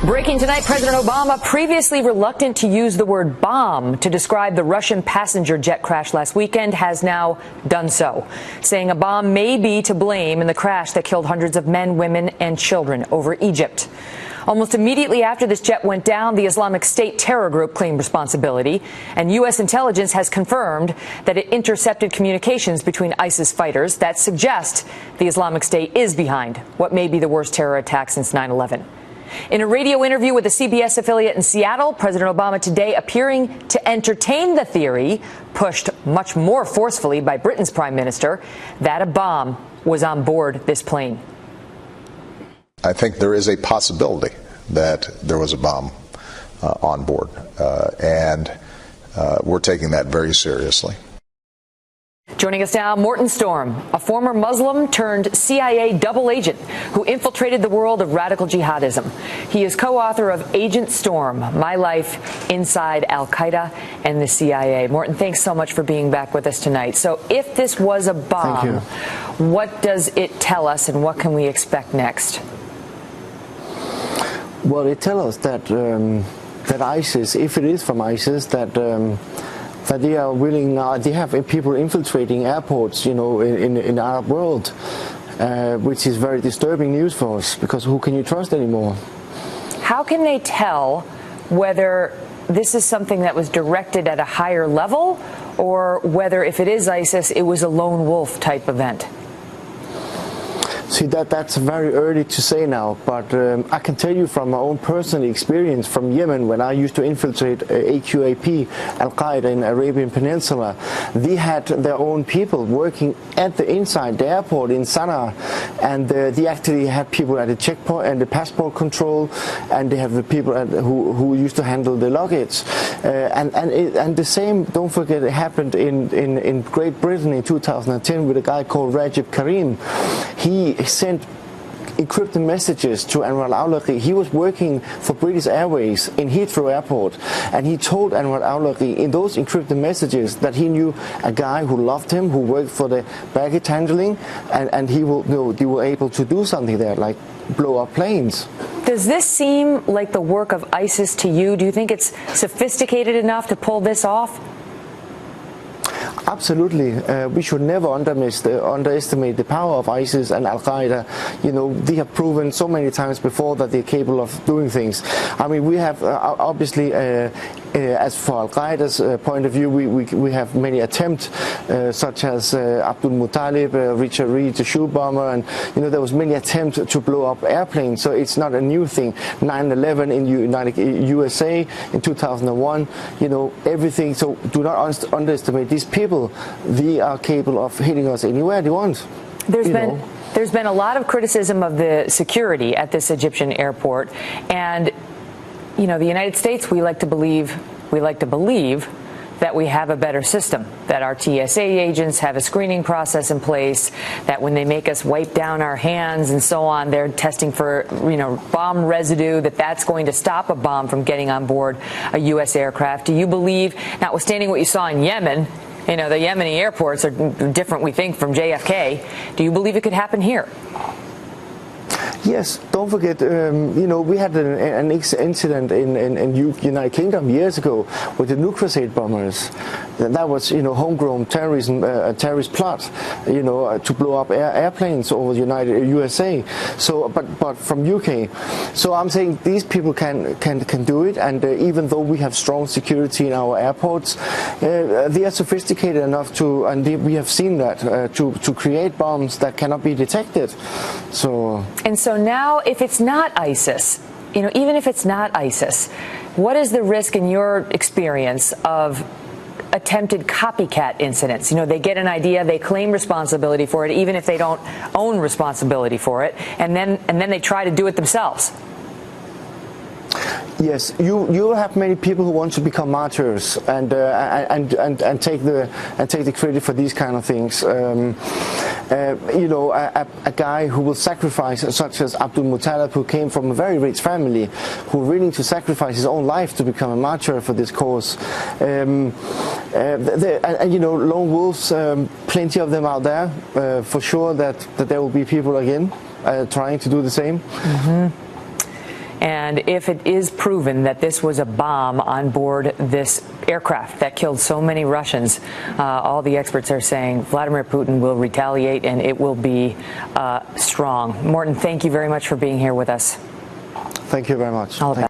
Breaking tonight, President Obama, previously reluctant to use the word bomb to describe the Russian passenger jet crash last weekend, has now done so, saying a bomb may be to blame in the crash that killed hundreds of men, women, and children over Egypt. Almost immediately after this jet went down, the Islamic State terror group claimed responsibility, and U.S. intelligence has confirmed that it intercepted communications between ISIS fighters that suggest the Islamic State is behind what may be the worst terror attack since 9/11. In a radio interview with a CBS affiliate in Seattle, President Obama today appearing to entertain the theory, pushed much more forcefully by Britain's Prime Minister, that a bomb was on board this plane. I think there is a possibility that there was a bomb on board, and we're taking that very seriously. Joining us now, Morton Storm, a former Muslim turned CIA double agent who infiltrated the world of radical jihadism. He is co-author of Agent Storm, My Life Inside Al-Qaeda and the CIA. Morton, thanks so much for being back with us tonight. So if this was a bomb, what does it tell us and what can we expect next? Well, it tells us that that ISIS, if it is from ISIS, that they are willing now. They have people infiltrating airports, in the Arab world, which is very disturbing news for us, because who can you trust anymore? How can they tell whether this is something that was directed at a higher level, or whether, if it is ISIS, it was a lone wolf type event? See, that's very early to say now, but I can tell you from my own personal experience from Yemen, when I used to infiltrate AQAP, Al-Qaeda in Arabian Peninsula. They had their own people working inside the airport in Sana'a, and they actually had people at the checkpoint and the passport control, and they have the people who used to handle the luggage. And the same, don't forget, it happened in Great Britain in 2010 with a guy called Rajib Karim. He sent encrypted messages to Anwar al-Awlaki. He was working for British Airways in Heathrow Airport, and he told Anwar al-Awlaki in those encrypted messages that he knew a guy who loved him, who worked for the baggage handling, and they were able to do something there, like blow up planes. Does this seem like the work of ISIS to you? Do you think it's sophisticated enough to pull this off? Absolutely. We should never underestimate the power of ISIS and Al-Qaeda. They have proven so many times before that they're capable of doing things. I mean, we have obviously, as for Al-Qaeda's point of view, we have many attempts, such as Abdul Muttalib, Richard Reed, the shoe bomber, and there was many attempts to blow up airplanes. So it's not a new thing. 9/11 in USA in 2001. Everything. So do not underestimate these people. They are capable of hitting us anywhere they want. There's been a lot of criticism of the security at this Egyptian airport, and the United States, we like to believe that we have a better system, that our TSA agents have a screening process in place, that when they make us wipe down our hands and so on, they're testing for bomb residue, that's going to stop a bomb from getting on board a U.S. aircraft. Do you believe, notwithstanding what you saw in Yemen, the Yemeni airports are different, we think, from JFK. Do you believe it could happen here? Yes, don't forget, we had an incident in United Kingdom years ago with the New Crusade bombers. That was, homegrown terrorism, a terrorist plot, to blow up airplanes over USA. So, but from UK. So I'm saying these people can do it, and even though we have strong security in our airports, they are sophisticated enough we have seen that to create bombs that cannot be detected. So now, if it's not ISIS, even if it's not ISIS, what is the risk in your experience of attempted copycat incidents? They get an idea, they claim responsibility for it, even if they don't own responsibility for it, and then they try to do it themselves. Yes, you have many people who want to become martyrs and take the credit for these kind of things. A guy who will sacrifice, such as Abdul Muttalib, who came from a very rich family, who willing to sacrifice his own life to become a martyr for this cause. Lone wolves, plenty of them out there. For sure that there will be people again trying to do the same. Mm-hmm. And if it is proven that this was a bomb on board this aircraft that killed so many Russians, all the experts are saying Vladimir Putin will retaliate, and it will be strong. Morten, thank you very much for being here with us. Thank you very much. All the best.